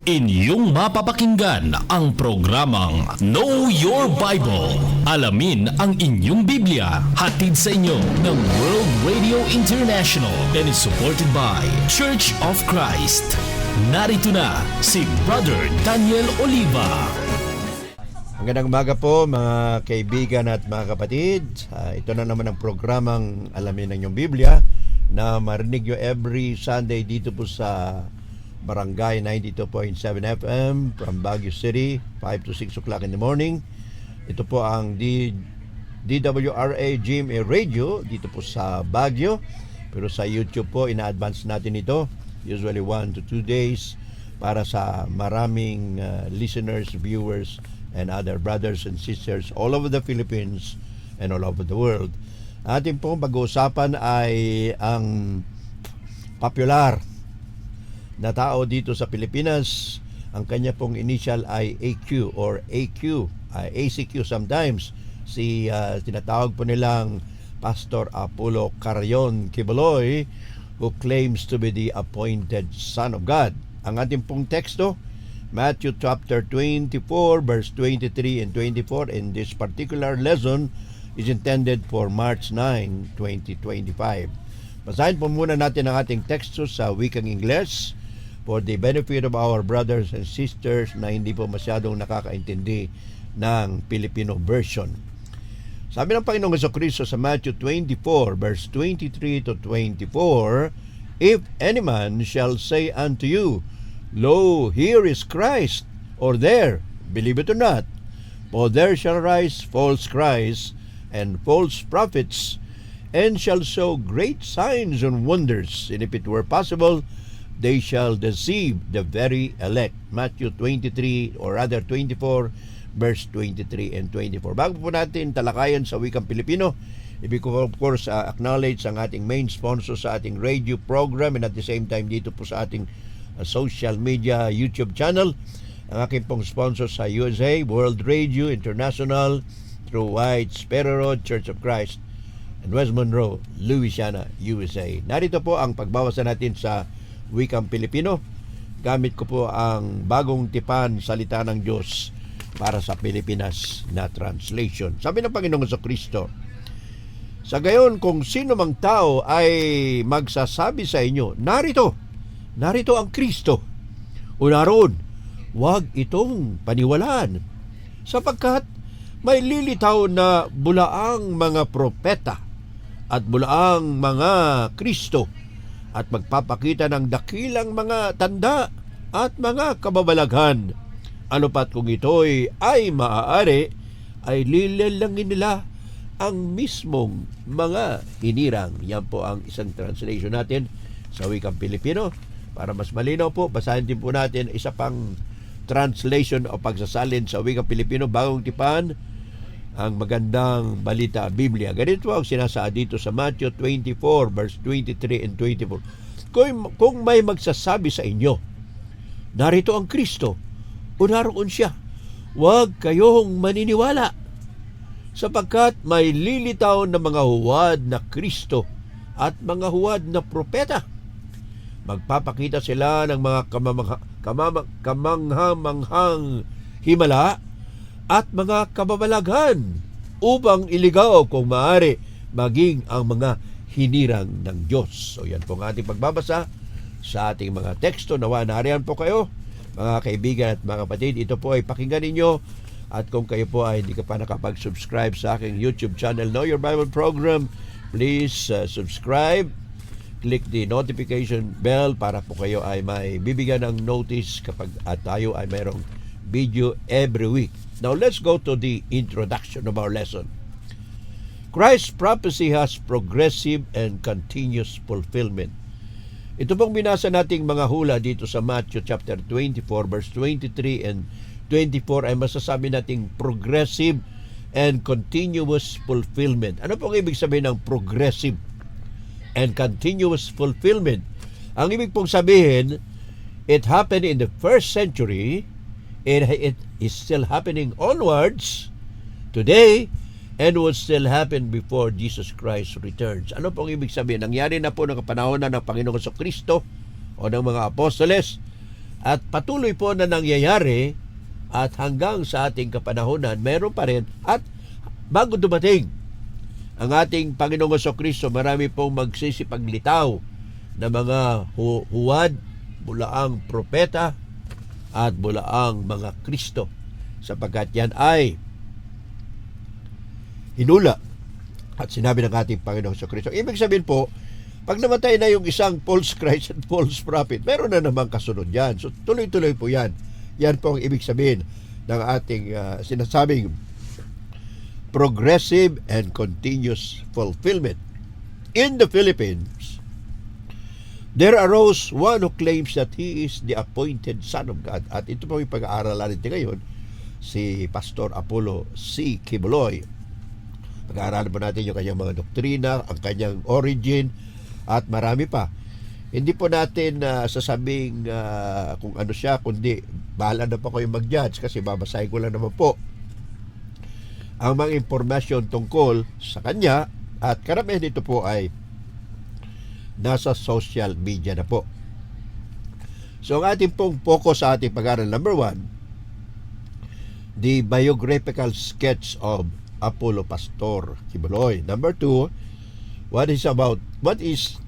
Inyong mapapakinggan ang programang Know Your Bible. Alamin ang inyong Biblia. Hatid sa inyo ng World Radio International and is supported by Church of Christ. Narito na si Brother Daniel Oliva. Magandang umaga po mga kaibigan at mga kapatid. Ito na naman ang programang Alamin ang inyong Biblia na marinig nyo every Sunday dito po sa Barangay 92.7 FM from Baguio City, 5 to 6 o'clock in the morning. Ito po ang DWRA GMA Radio dito po sa Baguio. Pero sa YouTube po, ina-advance natin ito. Usually 1 to 2 days para sa maraming listeners, viewers, and other brothers and sisters all over the Philippines and all over the world. Ating pong pag-uusapan ay ang popular na tao dito sa Pilipinas. Ang kanya pong initial ay AQ or ACQ sometimes. Tinatawag po nilang Pastor Apollo Carayon Quiboloy, who claims to be the appointed Son of God. Ang ating pong teksto, Matthew chapter 24 verse 23 and 24, and this particular lesson is intended for March 9, 2025. Basahin po muna natin ang ating teksto sa wikang Ingles for the benefit of our brothers and sisters na hindi po masyadong nakakaintindi ng Filipino version. Sabi ng Panginoong Jesucristo sa Matthew 24 verse 23 to 24, "If any man shall say unto you, Lo, here is Christ, or there, believe it or not, for there shall rise false Christs and false prophets, and shall show great signs and wonders, and if it were possible, they shall deceive the very elect." Matthew 23 or rather 24 verse 23 and 24. Bago po natin talakayan sa wikang Pilipino, ibig ko of course acknowledge ang ating main sponsor sa ating radio program and at the same time dito po sa ating social media YouTube channel. Ang aking pong sponsor sa USA, World Radio International through White Sparrow Road Church of Christ and West Monroe, Louisiana, USA. Narito po ang pagbabasa natin sa wikang Pilipino. Gamit ko po ang bagong tipan salita ng Diyos para sa Pilipinas na translation. Sabi ng Panginoong Jesucristo, "Sa gayon, kung sino mang tao ay magsasabi sa inyo, narito ang Kristo, o naroon, huwag itong paniwalaan, sapagkat may lilitaw na bulaang mga propeta at bulaang mga Kristo at magpapakita ng dakilang mga tanda at mga kababalaghan. Ano pat kung ito'y ay maaari, ay lilalangin nila ang mismong mga hinirang." Yan po ang isang translation natin sa wikang Pilipino. Para mas malinaw po, basahin din po natin isa pang translation o pagsasalin sa wikang Pilipino, bagong tipan, ang magandang balita Biblia. Ganito ang sinasaad dito sa Matthew 24 verse 23 and 24. Kung may magsasabi sa inyo, narito ang Kristo, o naroon siya, huwag kayong maniniwala, sapagkat may lilitaw na mga huwad na Kristo at mga huwad na propeta. Magpapakita sila ng mga kamanghamanghang himala at mga kababalaghan upang iligaw kung maaari maging ang mga hinirang ng Diyos. So yan po ang ating pagbabasa sa ating mga teksto. Nawa nariyan po kayo, mga kaibigan at mga kapatid. Ito po ay pakinggan ninyo. At kung kayo po ay hindi ka pa nakapag-subscribe sa aking YouTube channel, Know Your Bible Program, please subscribe. Click the notification bell para po kayo ay may bibigyan ng notice kapag tayo ay mayroong video every week. Now let's go to the introduction of our lesson. Christ's prophecy has progressive and continuous fulfillment. Ito pong binasa nating mga hula dito sa Matthew chapter 24 verse 23 and 24 ay masasabi nating progressive and continuous fulfillment. Ano pong ibig sabihin ng progressive and continuous fulfillment? Ang ibig pong sabihin, it happened in the first century, it is still happening onwards today, and would still happen before Jesus Christ returns. Ano pong ibig sabihin? Nangyari na po ng kapanahon ng Panginoong Jesucristo o ng mga apostoles At patuloy po na nangyayari at hanggang sa ating kapanahonan, meron pa rin. At bago dumating ang ating Panginoong Jesucristo, marami pong magsisipaglitaw na mga huwad, bulaang propeta at bulaang mga Kristo, sapagkat yan ay hinula at sinabi ng ating Panginoong Jesucristo. Ibig sabihin po, pag namatay na yung isang false Christ and false prophet, meron na namang kasunod yan. So tuloy-tuloy po yan. Yan po ang ibig sabihin ng ating sinasabing progressive and continuous fulfillment. In the Philippines, there arose one who claims that he is the appointed Son of God. At ito po yung pag-aaralan natin ngayon, si Pastor Apollo C. Quiboloy. Pag-aaralan po natin yung kanyang mga doktrina, ang kanyang origin, at marami pa. Hindi po natin sasabing kung ano siya, kundi bahala na po kayo mag-judge kasi babasahin ko lang naman po ang mga impormasyon tungkol sa kanya, at karamihan dito po ay nasa social media na po. So ang ating pong focus sa ating pag-aaral, number 1, the biographical sketch of Apollo Pastor Quiboloy. Number 2, what is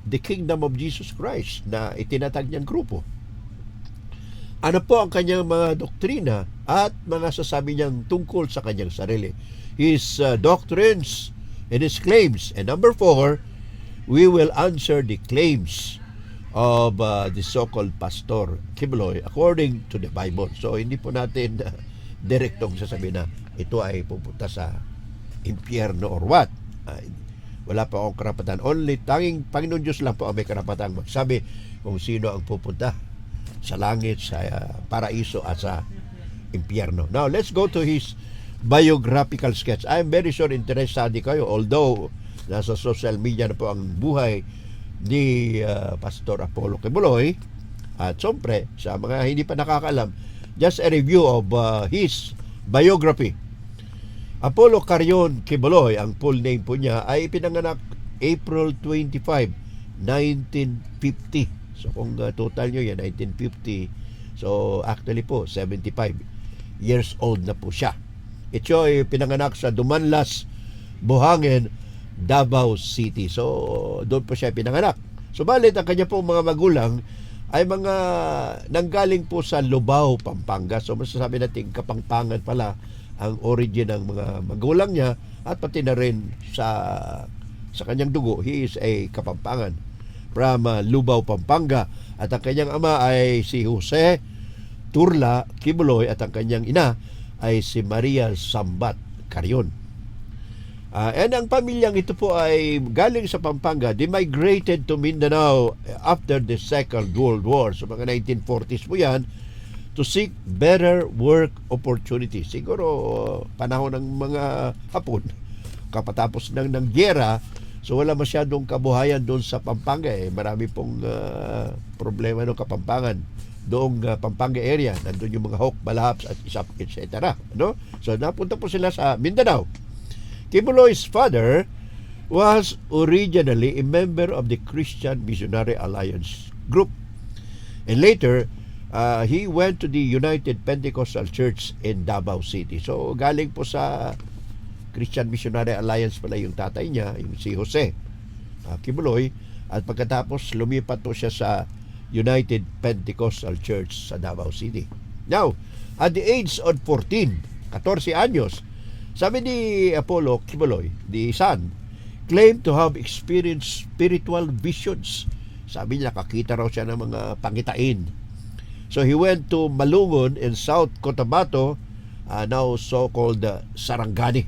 the kingdom of Jesus Christ na itinatag niyang grupo? Ano po ang kanyang mga doktrina at mga sasabi niyang tungkol sa kanyang sarili? His doctrines and his claims. And number 4, we will answer the claims of the so-called Pastor Quiboloy according to the Bible. So hindi po natin direktong sasabihin na ito ay pupunta sa impyerno or what. Wala pa akong karapatan. Only tanging Panginoon Diyos lang po ang may karapatan magsabi kung sino ang pupunta sa langit, sa paraiso at sa impyerno. Now, let's go to his biographical sketch. I'm very sure interested kayo, although nasa social media na po ang buhay ni Pastor Apollo Quiboloy. At siyempre, sa mga hindi pa nakakaalam, just a review of his biography. Apollo Carion Quiboloy, ang full name po niya, ay pinanganak April 25, 1950. So kung total nyo yan, 1950. So actually po, 75 years old na po siya. Ito ay pinanganak sa Dumanlas, Buhangin, Davao City. So doon po siya pinanganak. Subalit ang kanya po mga magulang ay mga nanggaling po sa Lubao, Pampanga. So masasabi natin Kapampangan pala ang origin ng mga magulang niya, at pati na rin sa kanyang dugo, he is a Kapampangan from Lubao, Pampanga. At ang kanyang ama ay si Jose Turla Quiboloy at ang kanyang ina ay si Maria Sambat Carion. And ang pamilyang ito po ay galing sa Pampanga. They migrated to Mindanao after the Second World War. So mga 1940s po yan, to seek better work opportunities. Siguro panahon ng mga Hapon, kapatapos ng gyera, so wala masyadong kabuhayan doon sa Pampanga. Marami pong problema ng Kapampangan doong Pampanga area. Nandun yung mga Hawk, Balahaps at Isap, etc. No? So napunta po sila sa Mindanao. Quiboloy's father was originally a member of the Christian Missionary Alliance group, and later he went to the United Pentecostal Church in Davao City. So galing po sa Christian Missionary Alliance pala yung tatay niya, yung si Jose Quiboloy, at pagkatapos lumipat po siya sa United Pentecostal Church sa Davao City. Now, at the age of 14 anyos, sabi ni Apollo Quiboloy, the son, claimed to have experienced spiritual visions. Sabi niya, kakita raw siya ng mga pangitain. So he went to Malungon in South Cotabato, now so-called Sarangani.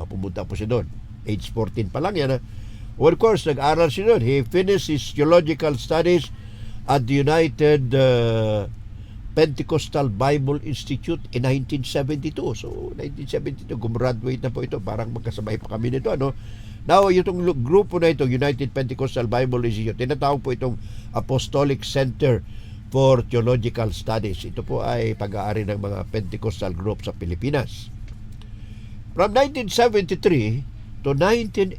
Pumunta po siya doon. Age 14 pa lang yan. Well, of course, nag-aral siya doon. He finished his theological studies at the United Pentecostal Bible Institute in 1972. So, 1972, gumraduate na po ito. Parang magkasabay pa kami nito. Ano? Now, itong grupo na ito, United Pentecostal Bible Institute, tinatawag po itong Apostolic Center for Theological Studies. Ito po ay pag-aari ng mga Pentecostal group sa Pilipinas. From 1973 to 1985,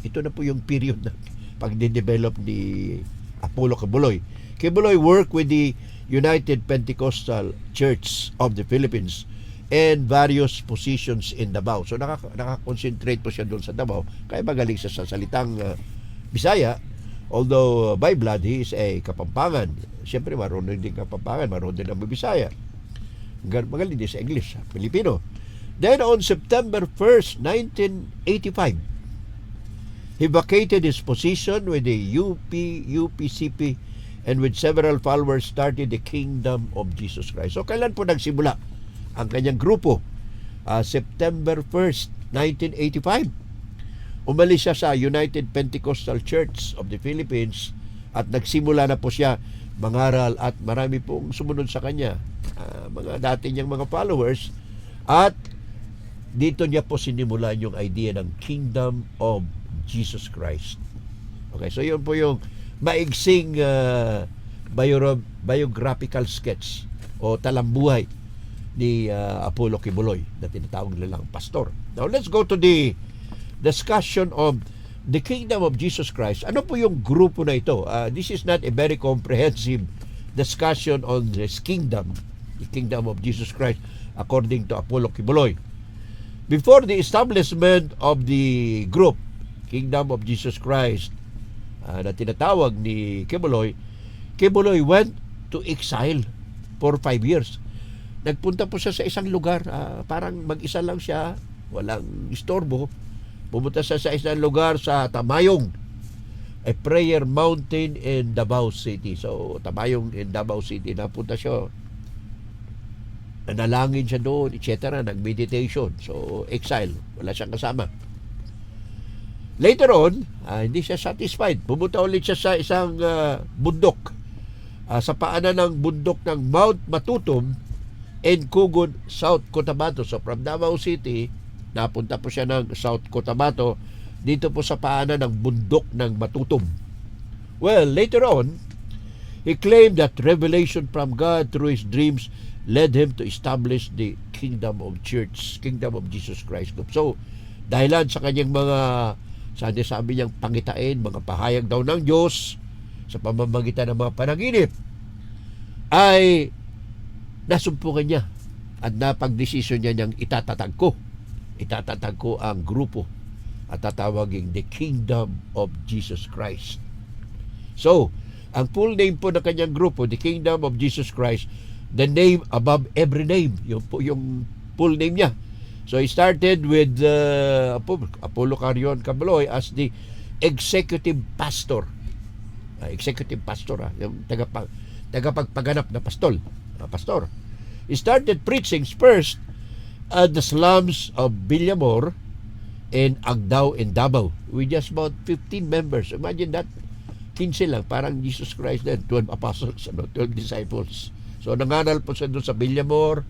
ito na po yung period na pag-develop ni Apollo Quiboloy. Quiboloy worked with the United Pentecostal Church of the Philippines and various positions in Davao. So nakakonsentrate po siya doon sa Davao. Kaya magaling siya sa salitang Bisaya. Although by blood, he is a Kapampangan. Siyempre, marunong din Kapampangan, marunong din ang Bisaya. Magaling din sa English, Pilipino. Then on September 1st, 1985, he vacated his position with the UPCP and with several followers started the Kingdom of Jesus Christ. So kailan po nagsimula ang kanyang grupo? September 1st, 1985. Umalis siya sa United Pentecostal Church of the Philippines at nagsimula na po siya mangaral at marami pong sumunod sa kanya, mga dati niyang mga followers, at dito niya po sinimulan yung idea ng Kingdom of Jesus Christ. Okay, so yun po yung maigsing biographical sketch o talambuhay ni Apollo Kibuloy na tinatawag nilang pastor. Now let's go to the discussion of the Kingdom of Jesus Christ. Ano po yung grupo na ito? This is not a very comprehensive discussion on this kingdom, the Kingdom of Jesus Christ, according to Apollo Kibuloy. Before the establishment of the group, Kingdom of Jesus Christ, na tinatawag ni Kibuloy, Kibuloy went to exile for 5 years. Nagpunta po siya sa isang lugar, parang mag-isa lang siya, walang istorbo. Pumunta siya sa isang lugar sa Tamayong, a prayer mountain in Davao City. So, Tamayong in Davao City, napunta siya. Nanalangin siya doon, etc. Nag-meditation. So, exile. Wala siyang kasama. Later on, hindi siya satisfied. Pumunta ulit siya sa isang bundok. Sa paanan ng bundok ng Mount Matutum in Cugon, South Cotabato. So, from Davao City, napunta po siya ng South Cotabato, dito po sa paanan ng bundok ng Matutum. Well, later on, he claimed that revelation from God through his dreams led him to establish the Kingdom of Jesus Christ. So, dahilan sa kanyang mga, sabi niyang pangitain, mga pahayag daw ng Diyos sa pamamagitan ng mga panaginip, ay nasumpungan niya at napagdesisyon niya niyang itatatag ko ang grupo at tatawagin the Kingdom of Jesus Christ. So, ang full name po ng kanyang grupo, the Kingdom of Jesus Christ, the name above every name. Yun po yung full name niya. So, he started with Apollo Carion Kibuloy as the executive pastor. Yung tagapagpaganap na pastor. He started preaching first at the slums of Villamor and Agdao and Davao with just about 15 members. Imagine that, 15 lang, parang Jesus Christ din, 12 apostles, 12 disciples. So nangaral po siya doon sa Villamor,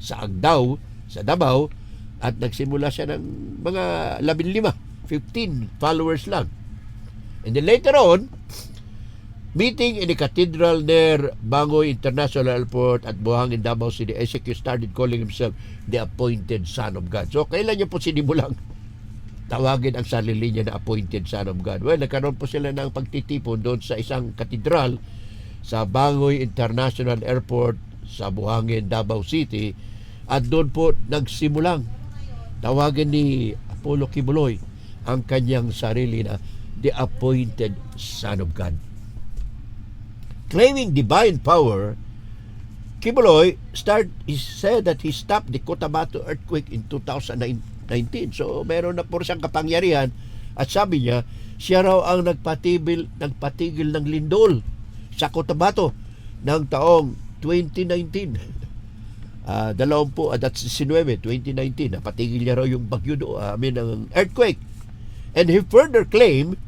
sa Agdao, sa Davao, at nagsimula siya ng mga 15 followers lang. And then later on, meeting in the cathedral near Bangoy International Airport at Buhangin, Davao City, ECQ started calling himself the appointed Son of God. So, kailan niya po sinimulang tawagin ang sarili niya na appointed Son of God? Well, nagkaroon po sila ng pagtitipon doon sa isang katedral sa Bangoy International Airport sa Buhangin, Davao City, at doon po nagsimulang tawagin ni Apollo Kibuloy ang kanyang sarili na the appointed Son of God. Claiming divine power, Kibuloy said that he stopped the Cotabato earthquake in 2019. So, meron na po siyang kapangyarihan at sabi niya, siya raw ang nagpatigil ng lindol sa Cotabato ng taong 2019. 2019, napatigil niya raw yung bagyo ng earthquake. And he further claimed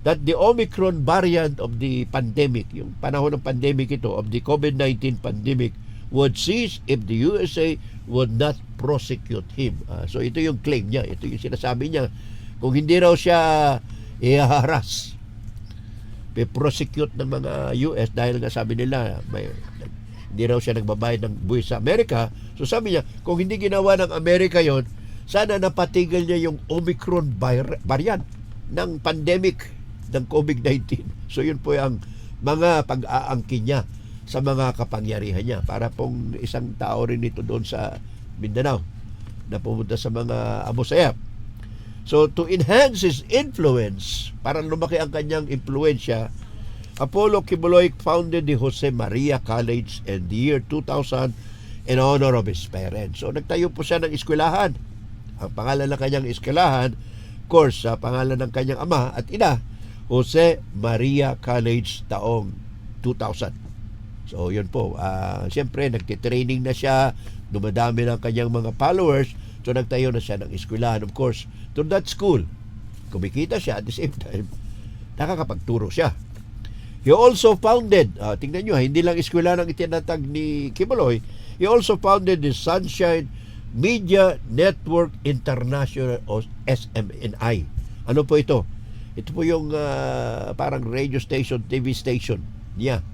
that the Omicron variant of the pandemic, yung panahon ng pandemic ito, of the COVID-19 pandemic, would cease if the USA would not prosecute him. So ito yung claim niya, ito yung sinasabi niya. Kung hindi raw siya i-harass, prosecute ng mga US dahil nga sabi nila, hindi raw siya nagbabayad ng buwis sa Amerika. So sabi niya, kung hindi ginawa ng Amerika yon, sana napatigil niya yung Omicron variant ng pandemic ng COVID-19. So yun po ang mga pag-aangkin niya sa mga kapangyarihan niya. Para pong isang tao rin ito doon sa Mindanao na pumunta sa mga Abu Sayyaf. So to enhance his influence, para lumaki ang kanyang impluensya, Apollo Kibuloy founded the Jose Maria College in the year 2000 in honor of his parents. So nagtayo po siya ng eskwelahan. Ang pangalan ng kanyang eskwelahan, of course, sa pangalan ng kanyang ama at ina, Jose Maria College taong 2000. So yun po, siyempre nagtitraining na siya, dumadami ng kanyang mga followers, so nagtayo na siya ng eskwelahan. Of course, to that school, kumikita siya at the same time, nakakapagturo siya. He also founded, tingnan nyo, hindi lang eskwelahan ang itinatag ni Kibuloy, he also founded the Sunshine Media Network International o SMNI. Ano po ito? Ito po yung parang radio station, TV station niya.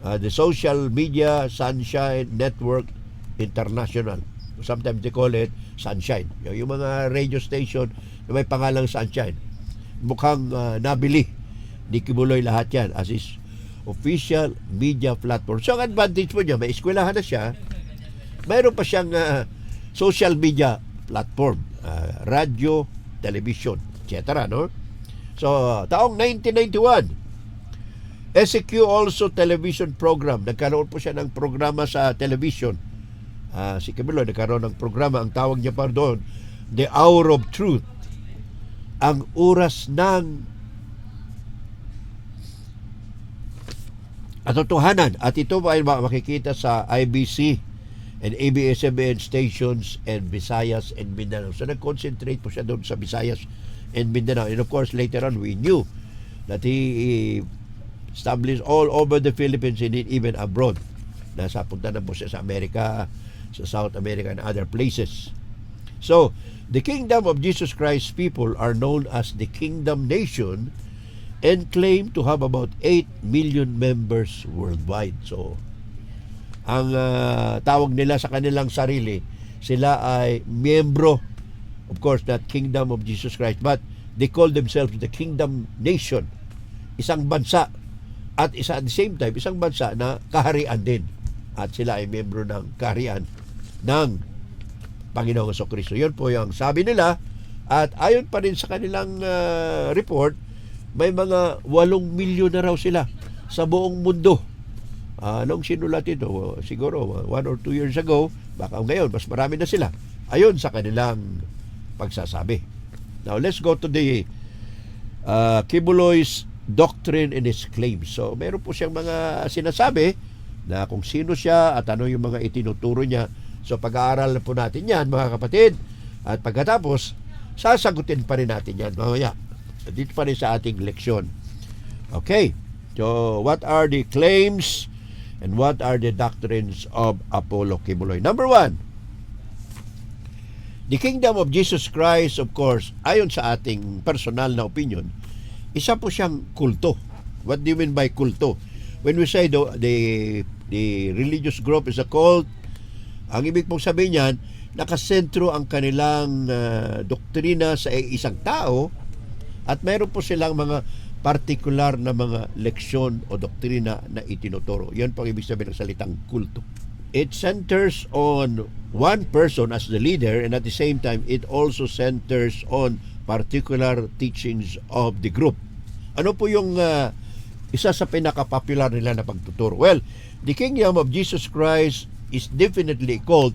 The Social Media Sunshine Network International. Sometimes they call it Sunshine. Yung mga radio station na may pangalang Sunshine. Mukhang nabili ni Kibuloy lahat yan as his official media platform. So ang advantage po niya, may eskwelahan na siya, mayroon pa siyang social media platform, radio, television, etc. No? So taong 1991, SQ also television program. Nagkaroon po siya ng programa sa television. Si Kibuloy nagkaroon ng programa. Ang tawag niya pa doon, The Hour of Truth. Ang oras ng katotohanan. At ito ay makikita sa IBC and ABS-CBN stations and Visayas and Mindanao. So nag-concentrate po siya doon sa Visayas and Mindanao. And of course, later on, we knew that he established all over the Philippines and even abroad. Nasa punta na po siya sa Amerika, sa South America and other places. So, the Kingdom of Jesus Christ people are known as the Kingdom Nation and claim to have about 8 million members worldwide. So, ang tawag nila sa kanilang sarili, sila ay miyembro, of course, not Kingdom of Jesus Christ, but they call themselves the Kingdom Nation. Isang bansa. At at the same time, isang bansa na kaharian din. At sila ay miyembro ng kaharian ng Panginoong Jesucristo. Yun po yung sabi nila. At ayon pa rin sa kanilang report, may mga 8 milyon na raw sila sa buong mundo. Nung sinulat ito, siguro 1 or 2 years ago, baka ngayon, mas marami na sila. Ayon sa kanilang pagsasabi. Now, let's go to the Kibuloy's doctrine and his claims. So, meron po siyang mga sinasabi na kung sino siya at ano yung mga itinuturo niya. So, pag-aaral na po natin yan, mga kapatid. At pagkatapos, sasagutin pa rin natin yan mamaya. Dito pa rin sa ating leksyon. Okay. So, what are the claims and what are the doctrines of Apollo Kibuloy? Number 1, the Kingdom of Jesus Christ, of course, ayon sa ating personal na opinion, isa po siyang kulto. What do you mean by kulto? When we say the religious group is a cult, ang ibig pong sabihin niyan, nakasentro ang kanilang doktrina sa isang tao at meron po silang mga partikular na mga leksyon o doktrina na itinuturo. Yan po ang ibig sabihin ng salitang kulto. It centers on one person as the leader and at the same time, it also centers on particular teachings of the group. Ano po yung isa sa pinaka-popular nila na pagtuturo? Well, the Kingdom of Jesus Christ is definitely called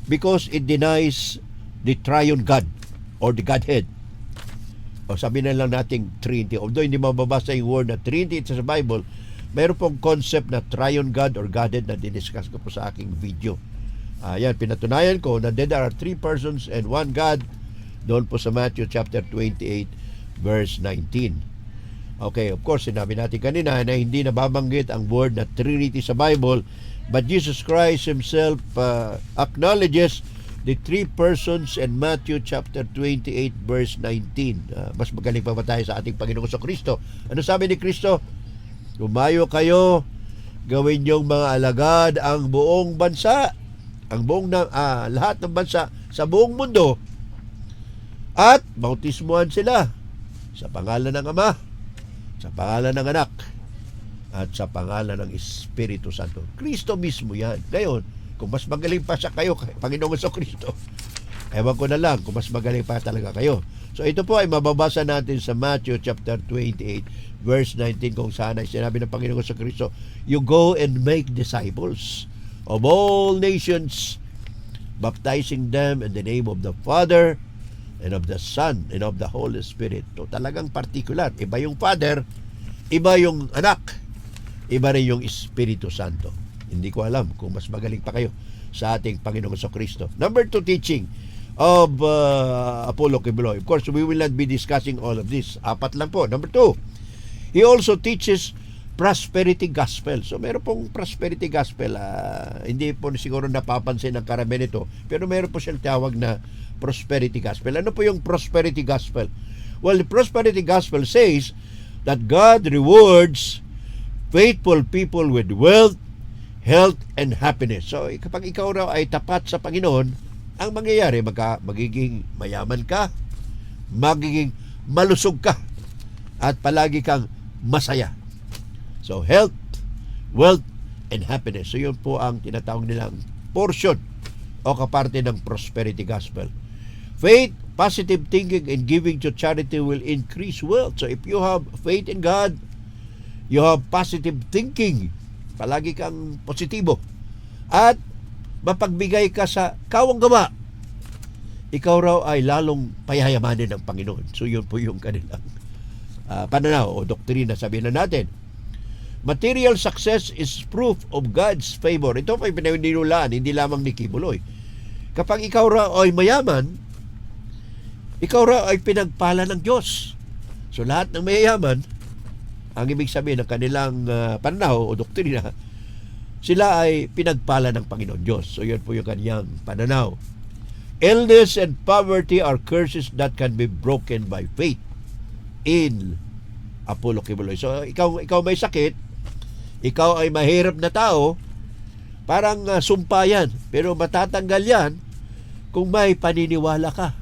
because it denies the triune God or the Godhead. O sabi na lang nating Trinity. Although hindi mababasa yung word na Trinity sa Bible, mayroon pong concept na triune God or Godhead na diniscuss ko po sa aking video. Yan, pinatunayan ko na there are 3 persons and 1 God doon po sa Matthew chapter 28 verse 19. Okay, of course, sinabi natin kanina na hindi nababanggit ang word na Trinity sa Bible, but Jesus Christ Himself acknowledges the 3 persons in Matthew chapter 28 verse 19. Mas magaling pa ba tayo sa ating Panginoong Kristo? Ano sabi ni Kristo? Lumayo kayo, gawin niyong mga alagad ang buong bansa, ang buong lahat ng bansa sa buong mundo, at bautismuhan sila sa pangalan ng Ama, sa pangalan ng Anak, at sa pangalan ng Espiritu Santo. Kristo mismo yan. Ngayon, kung mas magaling pa sa kayo, Panginoong Kristo, ewan ko na lang kung mas magaling pa talaga kayo. So ito po ay mababasa natin sa Matthew chapter 28 verse 19, kung saan ay sinabi ng Panginoong Kristo, "You go and make disciples of all nations, baptizing them in the name of the Father and of the Son and of the Holy Spirit." So talagang particular. Iba yung Father, iba yung Anak, iba rin yung Espiritu Santo. Hindi ko alam kung mas magaling pa kayo sa ating Panginoong Kristo. Number 2, teaching of Apollo Kibuloy. Of course, we will not be discussing all of this. 4 lang po. Number 2, he also teaches prosperity gospel. So meron pong prosperity gospel. Hindi po siguro napapansin ng karamihan ito, pero meron po siyang tawag na prosperity gospel. Ano po yung prosperity gospel? Well, the prosperity gospel says that God rewards faithful people with wealth, health, and happiness. So kapag ikaw raw ay tapat sa Panginoon, ang mangyayari, magiging mayaman ka, magiging malusog ka, at palagi kang masaya. So health, wealth, and happiness. So yun po ang tinatawag nilang portion o kaparte ng prosperity gospel. Faith, positive thinking, and giving to charity will increase wealth. So if you have faith in God, you have positive thinking, palagi kang positibo, at mapagbigay ka sa kawang gawa, ikaw raw ay lalong payayamanin ng Panginoon. So yun po yung kanilang pananaw o doktrina, sabihin na natin. Material success is proof of God's favor. Ito pa yung pinaninulaan, hindi lamang ni Kibuloy. Kapag ikaw raw ay mayaman, ikaw raw ay pinagpala ng Diyos. So lahat ng mayayaman, ang ibig sabihin ng kanilang pananaw o doktrina, sila ay pinagpala ng Panginoon Diyos. So yun po yung kanyang pananaw. Illness and poverty are curses that can be broken by faith in Apollo Kibuloy. So ikaw may sakit, ikaw ay mahirap na tao, parang sumpa yan, pero matatanggal yan kung may paniniwala ka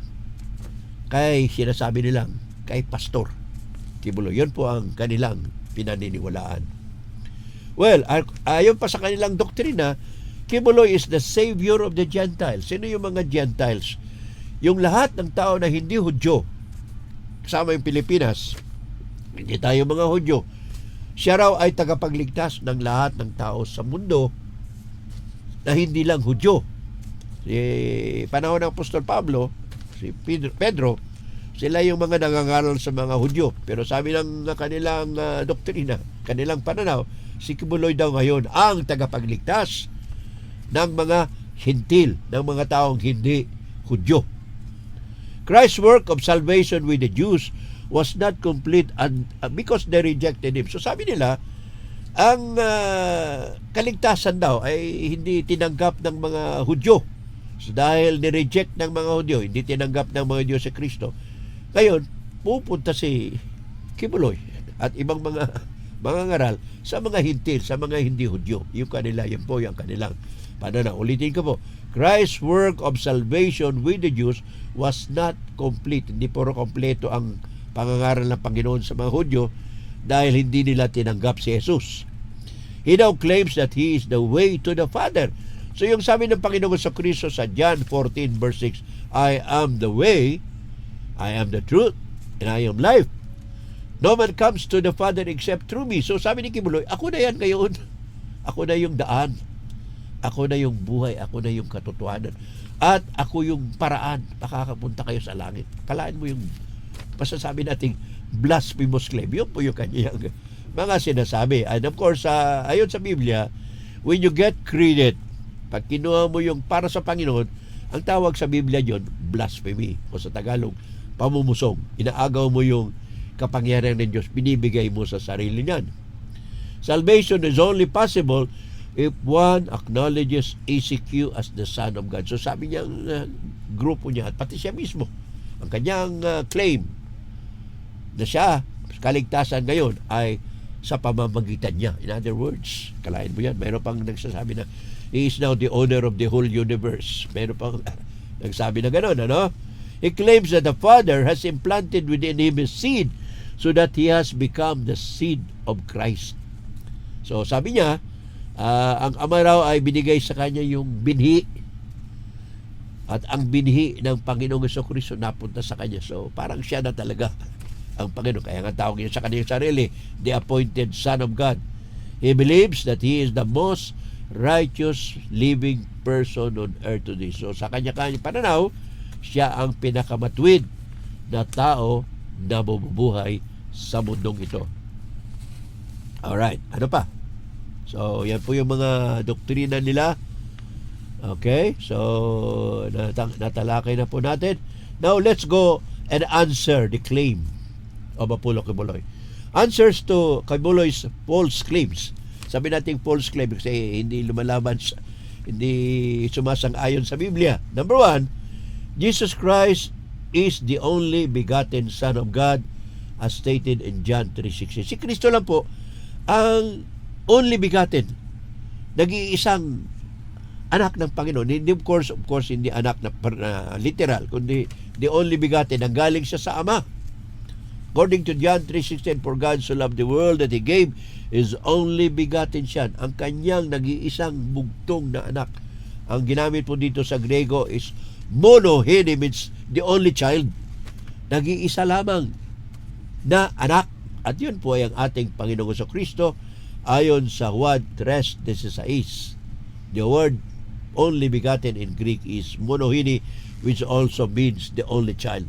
kay sinasabi nilang kay Pastor Kibuloy. Yun po ang kanilang pinaniniwalaan. Well, ayon pa sa kanilang doktrina, Kibuloy is the savior of the Gentiles. Sino yung mga Gentiles? Yung lahat ng tao na hindi Hudyo, kasama yung Pilipinas, hindi tayo mga Hudyo. Siya raw ay tagapagligtas ng lahat ng tao sa mundo na hindi lang Hudyo. Si panahon ng Apostol Pablo, si Pedro, sila yung mga nangangaral sa mga Hudyo. Pero sabi ng kanilang doktrina, kanilang pananaw, si Kibuloy daw ngayon ang tagapagligtas ng mga hintil, ng mga taong hindi Hudyo. Christ's work of salvation with the Jews was not complete because they rejected Him. So sabi nila, ang kaligtasan daw ay hindi tinanggap ng mga Hudyo. So dahil ni-reject ng mga Hudyo, hindi tinanggap ng mga Diyos si Kristo, ngayon, pupunta si Kibuloy at ibang mga ngaral sa mga hintil, sa mga hindi Hudyo. Yung kanila, yun po yung kanilang pananaw. Ulitin ko po, Christ's work of salvation with the Jews was not complete. Hindi puro kompleto ang pangangaral ng Panginoon sa mga Hudyo dahil hindi nila tinanggap si Jesus. He now claims that He is the way to the Father. So yung sabi ng Panginoon sa Kristo sa John 14 verse 6, I am the way, I am the truth, and I am life. No man comes to the Father except through me. So sabi ni Kibuloy, ako na yan ngayon. Ako na yung daan. Ako na yung buhay. Ako na yung katotohanan. At ako yung paraan. Makakapunta kayo sa langit. Kalaan mo yung masasabi nating blasphemous claim. Yun po yung kanyang mga sinasabi. And of course, ayon sa Biblia, when you get credit, pag kinuha mo yung para sa Panginoon, ang tawag sa Biblia yun, blasphemy. O sa Tagalog, pamumusong. Inaagaw mo yung kapangyarihan ng Diyos, binibigay mo sa sarili niyan. Salvation is only possible if one acknowledges ECQ as the Son of God. So sabi niya grupo niya, at pati siya mismo, ang kanyang claim na siya, kaligtasan ngayon ay sa pamamagitan niya. In other words, kalain mo yan, mayroon pang nagsasabi na He is now the owner of the whole universe. Mayroon pang nagsabi na gano'n, ano? He claims that the Father has implanted within Him His seed so that He has become the seed of Christ. So sabi niya, ang Ama raw ay binigay sa kanya yung binhi, at ang binhi ng Panginoong Jesucristo napunta sa kanya. So parang siya na talaga ang Panginoon. Kaya nga tawag niya sa kanyang sarili, the appointed Son of God. He believes that He is the most righteous living person on earth today. So sa kanya-kanyang pananaw, siya ang pinakamatuwid na tao na bumubuhay sa mundong ito. Alright, ano pa? So yan po yung mga doktrina nila. Okay, so natalakay na po natin. Now let's go and answer the claim of Apollo Kibuloy. Answers to Kibuloy's false claims. Sabi natin false claim kasi hindi lumalaban, hindi sumasang-ayon sa Biblia. Number 1, Jesus Christ is the only begotten Son of God as stated in John 3:16. Si Kristo lang po ang only begotten, nag-iisang anak ng Panginoon. Hindi, of course, hindi anak na literal, kundi the only begotten, ang galing siya sa Ama. According to John 3:16, for God so loved the world that He gave His only begotten Son, ang kanyang nag-iisang bugtong na anak. Ang ginamit po dito sa Grego is monohene, means the only child. Nag-iisa lamang na anak. At yun po ay ang ating Panginoong Jesucristo ayon sa Juan 3:16. The word only begotten in Greek is monohene, which also means the only child.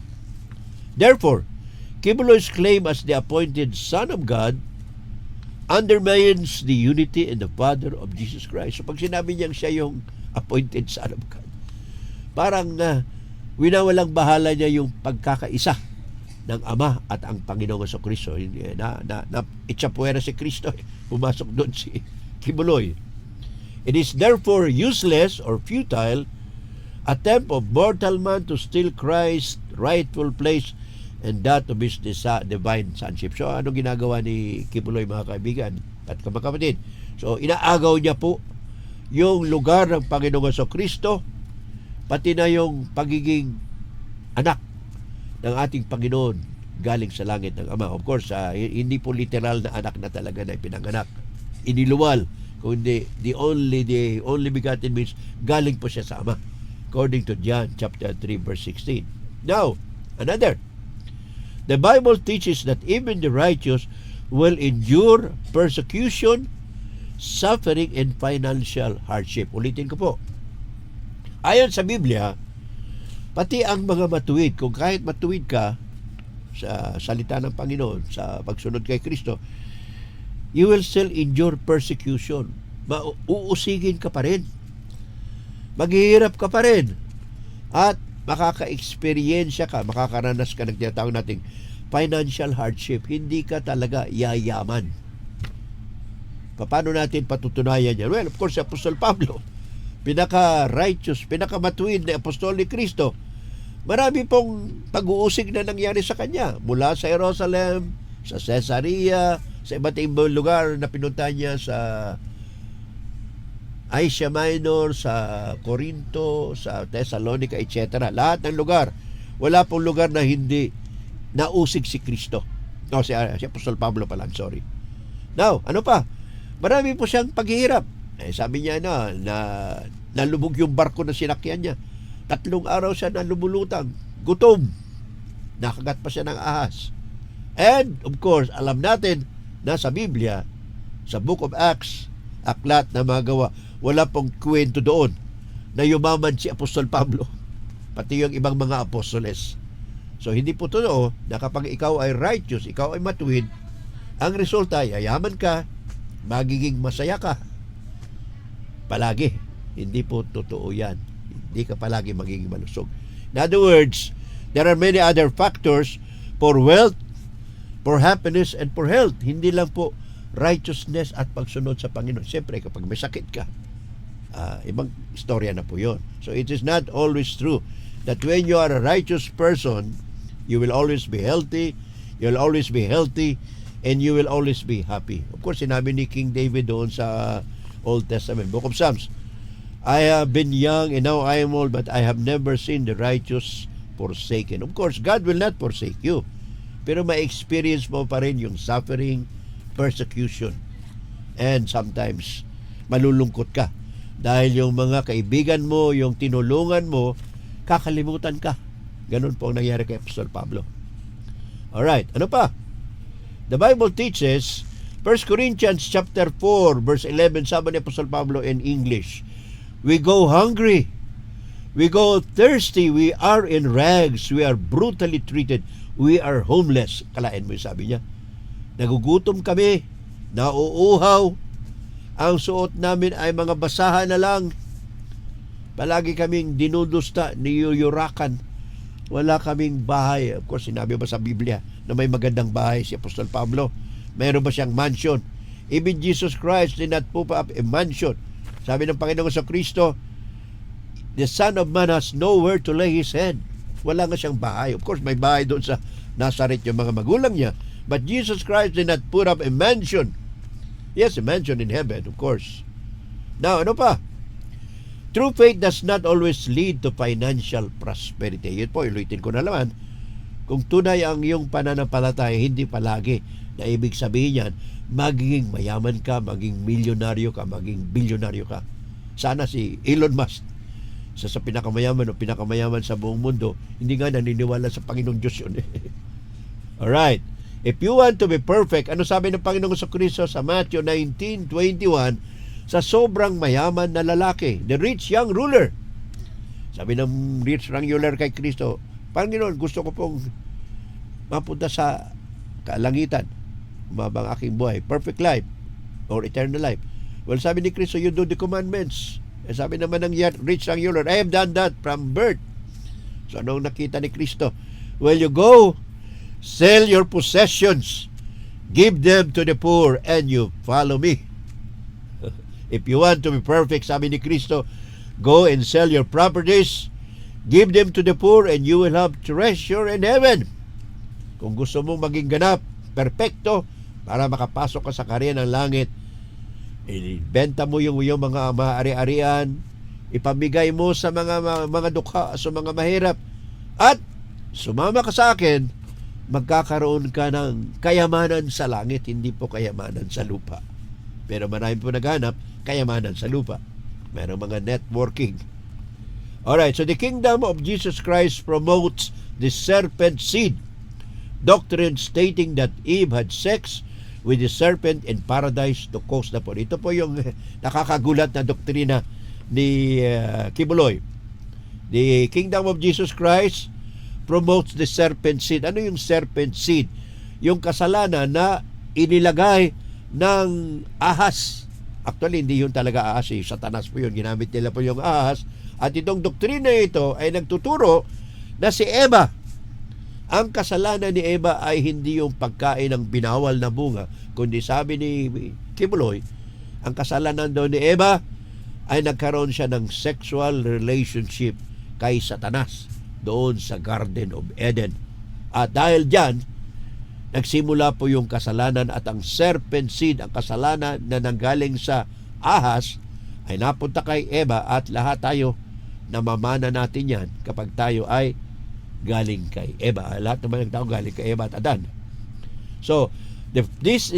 Therefore, Kibuloy's claim as the appointed Son of God undermines the unity in the Father of Jesus Christ. So pag sinabi niyang siya yung appointed Son of God, parang winawalang bahala niya yung pagkakaisa ng Ama at ang Panginoong Jesucristo. Itsapuera si Kristo. Pumasok doon si Kibuloy. It is therefore useless or futile attempt of mortal man to steal Christ's rightful place and that of His divine sonship. So ano ginagawa ni Kibuloy, mga kaibigan at kapatid? So inaagaw niya po yung lugar ng Panginoong Jesucristo, pati na yung pagiging anak ng ating Panginoon galing sa langit ng Ama. Of course, hindi po literal na anak na talaga na ipinanganak. Iniluwal, kundi the only begotten means galing po siya sa Ama. According to John chapter 3 verse 16. Now, another. The Bible teaches that even the righteous will endure persecution, suffering, and financial hardship. Ulitin ko po. Ayon sa Biblia, pati ang mga matuwid, kung kahit matuwid ka sa salita ng Panginoon, sa pagsunod kay Kristo, you will still endure persecution. Uusigin ka pa rin. Maghihirap ka pa rin. At makaka-experiensya ka, makakaranas ka ng tinatawag nating financial hardship. Hindi ka talaga yayaman. Paano natin patutunayan yan? Well, of course, si Apostol Pablo, pinaka-righteous, pinaka-matuwid na apostol ni Kristo, marami pong pag-uusig na nangyari sa kanya. Mula sa Jerusalem, sa Caesarea, sa iba't ibang lugar na pinunta niya sa Asia Minor, sa Corinto, sa Thessalonica, etc. Lahat ng lugar. Wala pong lugar na hindi nausig si Kristo. No, si Apostol Pablo pala, sorry. Now, ano pa? Marami po siyang paghihirap. Sabi niya na nalubog yung barko na sinakyan niya. 3 araw siya nalubulutang. Gutom. Nakagat pa siya ng ahas. And, of course, alam natin na sa Biblia, sa Book of Acts, aklat na magawa, wala pong kwento doon na yumaman si Apostol Pablo, pati yung ibang mga apostoles. So hindi po totoo na kapag ikaw ay righteous, ikaw ay matuwid, ang resulta ay yayaman ka, magiging masaya ka palagi. Hindi po totoo yan. Hindi ka palagi magiging malusog. In other words, there are many other factors for wealth, for happiness, and for health. Hindi lang po righteousness at pagsunod sa Panginoon. Siyempre, kapag may sakit ka, ibang istorya na po yun. So it is not always true that when you are a righteous person, you will always be healthy, and you will always be happy. Of course, sinabi ni King David doon sa Old Testament, Book of Psalms, I have been young and now I am old, but I have never seen the righteous forsaken. Of course, God will not forsake you. Pero ma-experience mo pa rin yung suffering, persecution. And sometimes, malulungkot ka. Dahil yung mga kaibigan mo, yung tinulungan mo, kakalimutan ka. Ganun po ang nangyari kay Apostol Pablo. Alright, ano pa? The Bible teaches, 1 Corinthians chapter 4, verse 11, sabi ni Apostol Pablo in English, we go hungry, we go thirsty, we are in rags, we are brutally treated, we are homeless. Kalain mo yung sabi niya. Nagugutom kami, nauuhaw, ang suot namin ay mga basahan na lang. Palagi kaming dinudusta, niyuyurakan. Wala kaming bahay. Of course, sinabi ba sa Biblia na may magandang bahay si Apostol Pablo? Mayroon ba siyang mansion? Even Jesus Christ did not put up a mansion. Sabi ng Panginoon sa Kristo, the Son of Man has nowhere to lay his head. Wala nga siyang bahay. Of course, may bahay doon sa Nazareth yung mga magulang niya. But Jesus Christ did not put up a mansion. Yes, a mansion in heaven, of course. Now, ano pa? True faith does not always lead to financial prosperity. Yun po, ilutin ko na naman. Kung tunay ang iyong pananampalataya, hindi palagi na ibig sabihin yan, magiging mayaman ka, maging milyonaryo ka, maging bilyonaryo ka. Sana si Elon Musk, sa pinakamayaman o pinakamayaman sa buong mundo, hindi nga naniniwala sa Panginoong Diyos yun. Alright. If you want to be perfect, ano sabi ng Panginoong Kristo sa Matthew 19:21, sa sobrang mayaman na lalaki, the rich young ruler. Sabi ng rich young ruler kay Kristo, Panginoon, gusto ko pong mapunta sa kalangitan, mabang aking buhay, perfect life or eternal life. Well, sabi ni Kristo, you do the commandments. Sabi naman ng rich young ruler, I have done that from birth. So anong nakita ni Kristo? Well, you go, sell your possessions, give them to the poor, and you follow me. If you want to be perfect, sabi ni Kristo, go and sell your properties, give them to the poor, and you will have treasure in heaven. Kung gusto mong maging ganap, perfecto, para makapasok ka sa karya ng langit, ibenta mo yung mga ari-arian, ipamigay mo sa mga dukha, sa mga mahirap, at sumama ka sa akin, magkakaroon ka ng kayamanan sa langit, hindi po kayamanan sa lupa. Pero marami po naghanap, kayamanan sa lupa. Merong mga networking. Alright, so the kingdom of Jesus Christ promotes the serpent seed doctrine stating that Eve had sex with the serpent in paradise to cause the fall. Ito po yung nakakagulat na doktrina ni Kibuloy. The kingdom of Jesus Christ promotes the serpent seed. Ano yung serpent seed? Yung kasalanan na inilagay ng ahas. Actually, hindi yun talaga ahas. Satanas po yun. Ginamit nila po yung ahas. At itong doktrina ito ay nagtuturo na si Eva, ang kasalanan ni Eva ay hindi yung pagkain ng binawal na bunga, kundi sabi ni Kibuloy, ang kasalanan daw ni Eva ay nagkaroon siya ng sexual relationship kay Satanas doon sa Garden of Eden. At dahil dyan, nagsimula po yung kasalanan at ang serpent seed, ang kasalanan na nanggaling sa ahas, ay napunta kay Eva at lahat tayo namamana natin yan kapag tayo ay galing kay Eva. Lahat naman ng tao galing kay Eva at Adan. So, this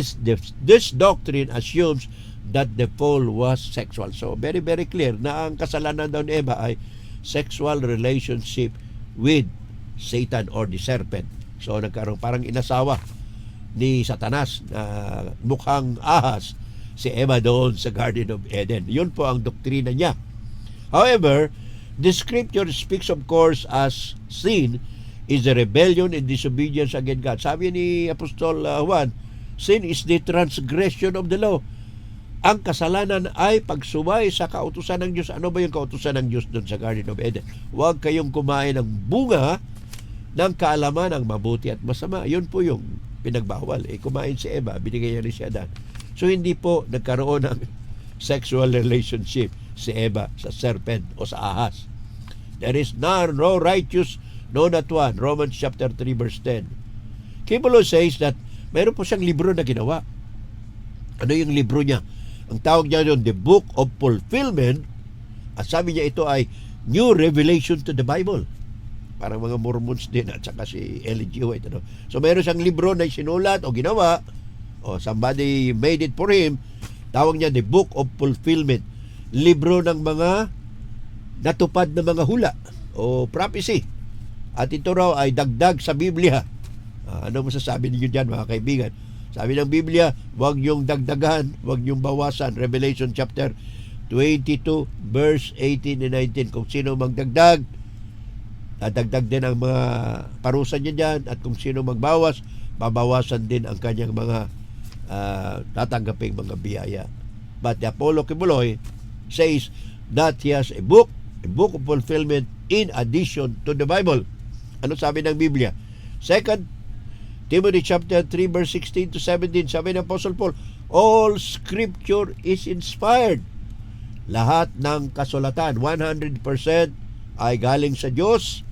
doctrine assumes that the fall was sexual. So, very, very clear na ang kasalanan daw ni Eva ay sexual relationship with Satan or the serpent. So, nagkaroon parang inasawa ni Satanas na mukhang ahas si Eva doon sa Garden of Eden. Yun po ang doktrina niya. However, the scripture speaks of course as sin is a rebellion and disobedience against God. Sabi ni Apostol Juan, sin is the transgression of the law. Ang kasalanan ay pagsuway sa kautusan ng Diyos. Ano ba yung kautusan ng Diyos doon sa Garden of Eden? Huwag kayong kumain ng bunga ng kaalaman ng mabuti at masama. Yun po yung pinagbawal. Kumain si Eva, binigay niya rin si Adan. So hindi po nagkaroon ng sexual relationship si Eva sa serpent o sa ahas. There is no righteous, no not one. Romans chapter 3 verse 10. Kibuloy says that mayroon po siyang libro na ginawa. Ano yung libro niya? Ang tawag niya yun, The Book of Fulfillment. At sabi niya ito ay New Revelation to the Bible. Parang mga Mormons din at saka si L.G. White. So mayroon siyang libro na sinulat o ginawa o somebody made it for him Tawag niya the Book of Fulfillment. Libro ng mga natupad na mga hula o prophecy. At ito raw ay dagdag sa Biblia. Ano masasabi niyo dyan, mga kaibigan? Sabi ng Biblia, huwag niyong dagdagan, huwag niyong bawasan. Revelation chapter 22 verse 18 and 19. Kung sino magdagdag, dagdag din ang mga parusa niya dyan. At kung sino magbawas, babawasan din ang kanyang mga tatanggaping mga biyaya. But the Apollo Kibuloy says that he has a book of fulfillment in addition to the Bible. Ano sabi ng Biblia? 2 Timothy chapter 3 verse 16 to 17, sabi ng Apostle Paul, all scripture is inspired. Lahat ng kasulatan, 100% ay galing sa Diyos.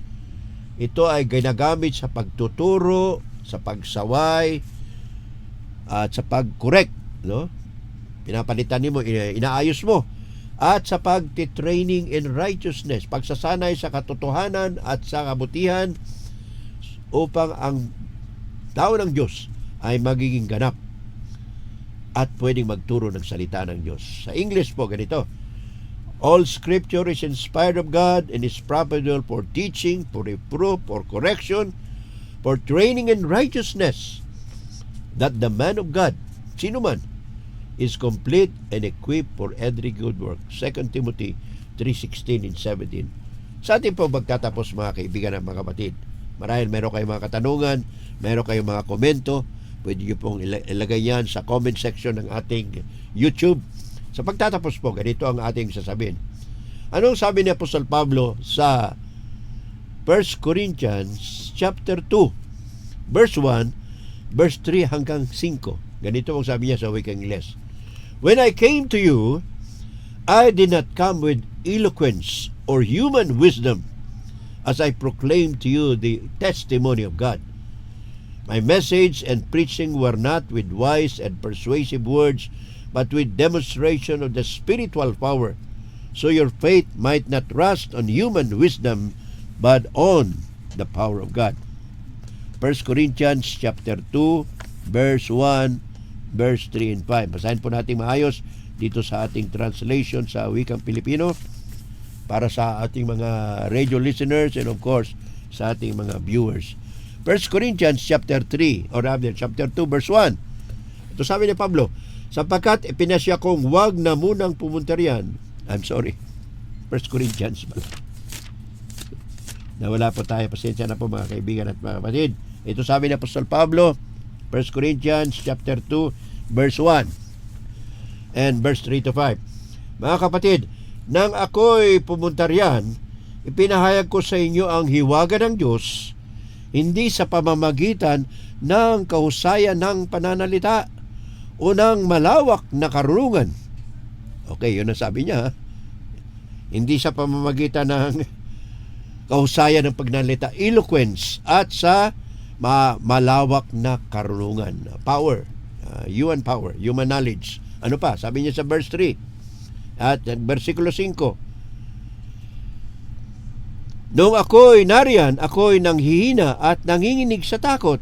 Ito ay ginagamit sa pagtuturo, sa pagsaway, at sa pag-correct, no? Pinapalitan mo, inaayos mo. At sa pagtitraining in righteousness, pagsasanay sa katotohanan at sa kabutihan upang ang tao ng Diyos ay magiging ganap at pwedeng magturo ng salita ng Diyos. Sa English po, ganito. All scripture is inspired of God and is profitable for teaching, for reproof, for correction, for training in righteousness, that the man of God, sino man, is complete and equipped for every good work. 2 Timothy 3:16 and 17. Sa ating po magtatapos, mga kaibigan at mga kapatid. Marahil meron kayong mga katanungan, meron kayong mga komento, pwede nyo pong ilagay yan sa comment section ng ating YouTube. Sa pagtatapos po, ganito ang ating sasabihin. Anong sabi ni Apostol Pablo sa 1 Corinthians chapter 2, verse 1, verse 3 hanggang 5. Ganito ang sabi niya sa wikang Ingles. When I came to you, I did not come with eloquence or human wisdom, as I proclaimed to you the testimony of God. My message and preaching were not with wise and persuasive words, but with demonstration of the spiritual power, so your faith might not rest on human wisdom, but on the power of God. 1 Corinthians chapter 2, verse 1, verse 3 and 5. Basahin po natin maayos dito sa ating translation sa wikang Pilipino, para sa ating mga radio listeners and of course sa ating mga viewers. 1 Corinthians chapter 3 or rather chapter 2 verse 1. Ito sabi ni Pablo, sapagkat ipinasya kong wag na munang pumunta riyan. I'm sorry. 1 Corinthians pala. Nawala po tayo. Pasensya na po, mga kaibigan at mga kapatid. Ito sabi ni Apostol Pablo, 1 Corinthians chapter 2 verse 1 and verse 3 to 5. Mga kapatid, nang ako'y pumunta riyan, ipinahayag ko sa inyo ang hiwaga ng Diyos, hindi sa pamamagitan ng kahusayan ng pananalita o ng malawak na karunungan. Okay, yun ang sabi niya. Hindi sa pamamagitan ng kahusayan ng pananalita, eloquence, at sa malawak na karunungan. Power, human power, human knowledge. Ano pa? Sabi niya sa verse 3. At versikulo 5, noong ako'y nariyan, ako'y nanghihina at nanginginig sa takot.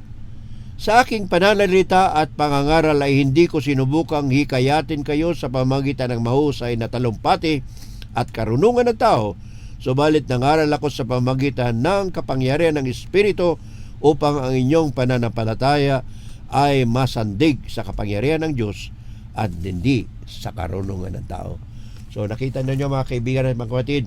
Sa aking pananalita at pangangaral ay hindi ko sinubukang hikayatin kayo sa pamamagitan ng mahusay na talumpati at karunungan ng tao, subalit nangaral ako sa pamamagitan ng kapangyarihan ng Espiritu upang ang inyong pananampalataya ay masandig sa kapangyarihan ng Diyos at hindi sa karunungan ng tao. So nakita ninyo, mga kaibigan at mga kapatid,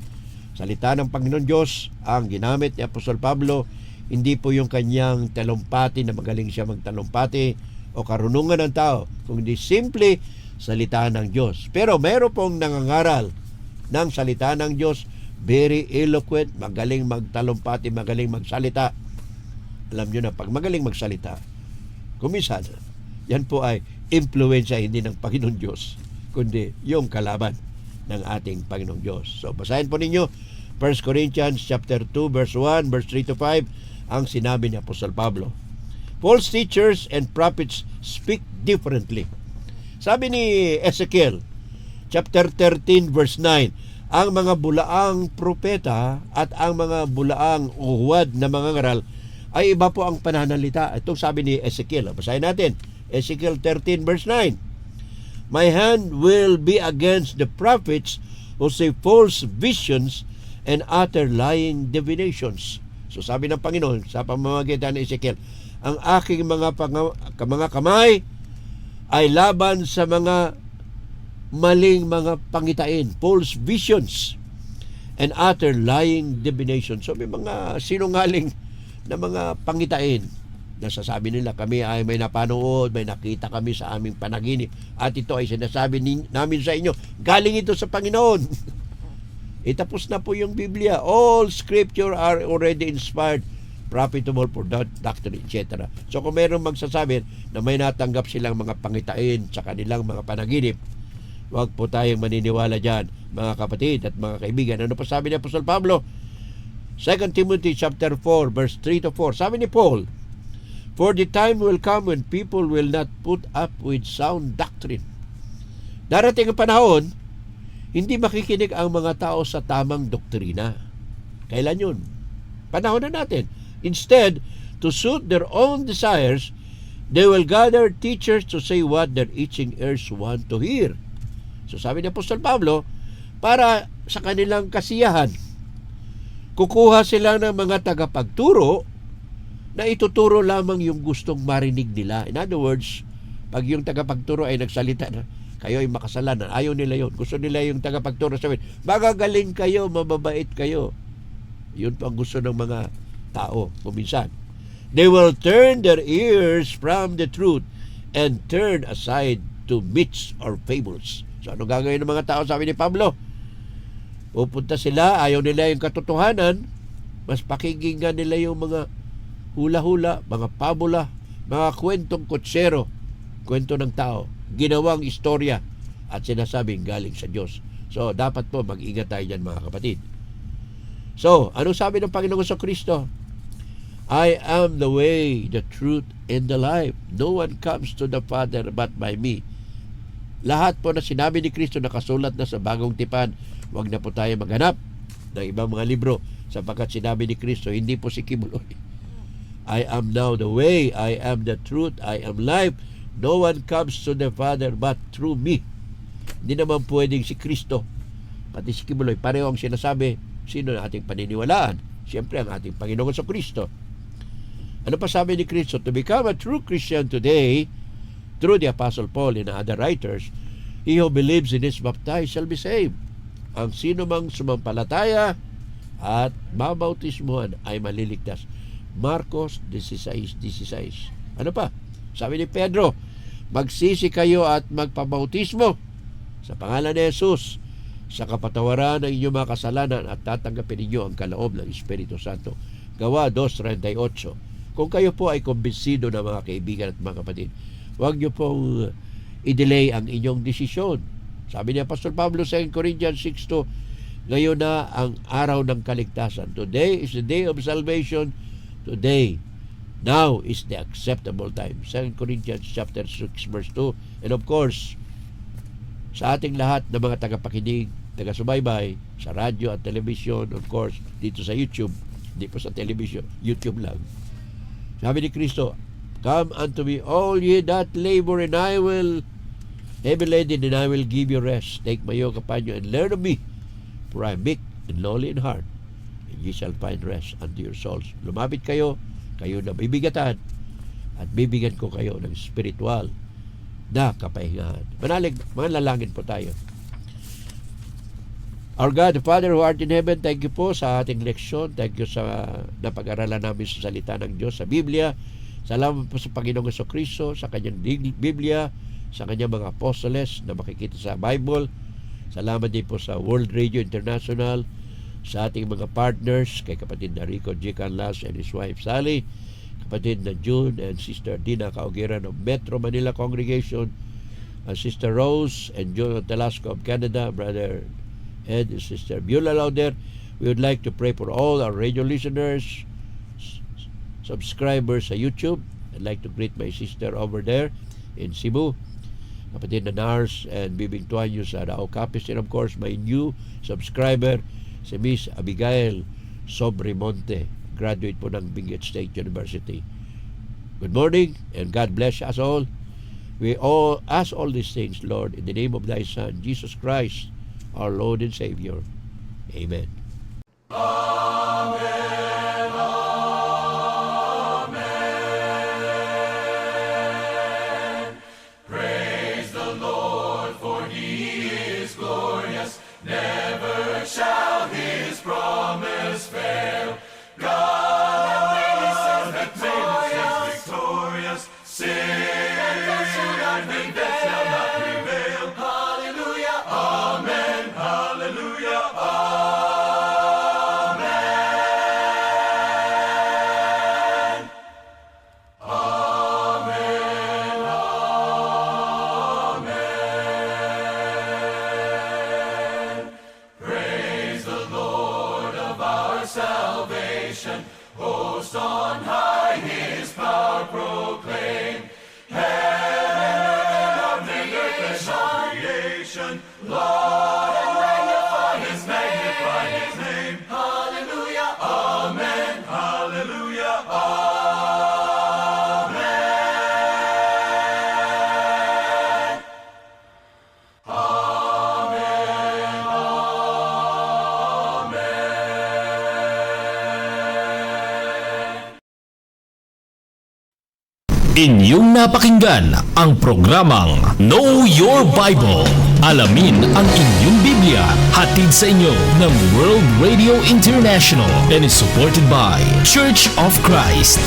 salita ng Panginoon Diyos ang ginamit ni Apostol Pablo. Hindi po yung kanyang talumpati na magaling siya magtalumpati o karunungan ng tao, kundi simple salita ng Diyos. Pero meron pong nangangaral ng salita ng Diyos, very eloquent, magaling magtalumpati, magaling magsalita. Alam nyo na, pag magaling magsalita, kumisan, yan po ay impluensya hindi ng Panginoon Diyos, kundi yung kalaban ng ating Panginoong Diyos. So basahin po ninyo 1 Corinthians chapter 2 verse 1, verse 3 to 5 ang sinabi ni Apostol Pablo. False teachers and prophets speak differently. Sabi ni Ezekiel chapter 13 verse 9, ang mga bulaang propeta at ang mga bulaang uhuwad na mga ngaral ay iba po ang pananalita. Ito sabi ni Ezekiel. Basahin natin. Ezekiel 13 verse 9. My hand will be against the prophets who say false visions and utter lying divinations. So sabi ng Panginoon sa pamamagitan ni Ezekiel, ang aking mga kamay ay laban sa mga maling mga pangitain, false visions, and utter lying divinations. So may mga sinungaling na mga pangitain. Nasasabi nila, kami ay may napanood, may nakita kami sa aming panaginip. At ito ay sinasabi namin sa inyo, galing ito sa Panginoon. Itapos na po yung Biblia. All scripture are already inspired, profitable for doctrine, etc. So kung mayroong magsasabi na may natanggap silang mga pangitain sa kanilang mga panaginip, huwag po tayong maniniwala dyan, mga kapatid at mga kaibigan. Ano pa sabi ni Apostol Pablo? 2 Timothy chapter 4, verse 3 to 4. Sabi ni Paul, for the time will come when people will not put up with sound doctrine. Darating ang panahon, hindi makikinig ang mga tao sa tamang doktrina. Kailan yun? Panahon na natin. Instead, to suit their own desires, they will gather teachers to say what their itching ears want to hear. So sabi ni Apostol Pablo, para sa kanilang kasiyahan, kukuha sila ng mga tagapagturo na ituturo lamang yung gustong marinig nila. In other words, pag yung tagapagturo ay nagsalita na, kayo ay makasalanan, ayaw nila yun. Gusto nila yung tagapagturo sabihin, magagaling kayo, mababait kayo. Yun po ang gusto ng mga tao kuminsan. They will turn their ears from the truth and turn aside to myths or fables. So ano gagawin ng mga tao? Sabi ni Pablo, pupunta sila, ayaw nila yung katotohanan, mas pakinggan nila yung mga hula-hula, mga pabula, mga kwentong kutsero, kwento ng tao, ginawang istorya at sinasabing galing sa Diyos. So, dapat po mag-ingat tayo dyan, mga kapatid. So, ano sabi ng Panginoon sa Kristo? I am the way, the truth, and the life. No one comes to the Father but by me. Lahat po na sinabi ni Kristo nakasulat na sa Bagong Tipan. Huwag na po tayo maghanap ng ibang mga libro sapagkat sinabi ni Kristo, hindi po si Kibuloy. I am now the way, I am the truth, I am life. No one comes to the Father but through me. Hindi naman pwedeng si Kristo, pati si Kibuloy, pareho ang sinasabi. Sino na ating paniniwalaan? Siyempre ang ating Panginoon sa Kristo. Ano pa sabi ni Kristo? To become a true Christian today, through the Apostle Paul and other writers, he who believes in is baptized shall be saved. Ang sino mang sumampalataya at mabautismuhan ay maliligtas. Marcos 16:16. Ano pa? Sabi ni Pedro, magsisi kayo at magpabautismo sa pangalan ni Jesus sa kapatawaran ng inyong mga kasalanan at tatanggapin ninyo ang kaloob ng Espiritu Santo. Gawa 2:38. Kung kayo po ay kumbinsido na mga kaibigan at mga kapatid, huwag niyo pong i-delay ang inyong desisyon. Sabi ni Apostol Pablo sa 2 Corinthians 6:2, ngayon na ang araw ng kaligtasan. Today is the day of salvation. Today, now is the acceptable time. 2 Corinthians chapter 6 verse 2. And of course, sa ating lahat ng mga tagapakinig, taga-subaybay, sa radyo at television, of course, dito sa YouTube, hindi po sa television, YouTube lang. Sabi ni Kristo, come unto me all ye that labor and I will heavy laden and I will give you rest. Take my yoke upon you and learn of me, for I am meek and lowly in heart, and ye shall find rest unto your souls. Lumapit kayo, kayo na bibigatan, at bibigyan ko kayo ng spiritual na kapahingahan. Manalangin po tayo. Our God, the Father who art in heaven, thank you po sa ating leksyon. Thank you sa napag-aralan namin sa salita ng Diyos sa Biblia. Salamat po sa Panginoong Jesucristo, sa kanyang Biblia, sa kanyang mga apostoles na makikita sa Bible. Salamat din po sa World Radio International, sa ating mga partners, kay kapatid na Rico G. Canlas and his wife Sally, kapatid na June and Sister Dina Kaugiran of Metro Manila Congregation, Sister Rose and John Telasco of Canada, Brother Ed and Sister Beulah Lauder. We would like to pray for all our radio listeners, subscribers sa YouTube. I'd like to greet my sister over there in Cebu, kapatid na Nars and Bibing Tuanyo sa Rao Capiz, and of course my new subscriber si Miss Abigail Sobremonte, graduate po ng Benguet State University. Good morning and God bless us all. We all ask all these things, Lord, in the name of thy Son, Jesus Christ, our Lord and Savior. Amen. Inyong napakinggan ang programang Know Your Bible. Alamin ang inyong Biblia. Hatid sa inyo ng World Radio International and is supported by Church of Christ.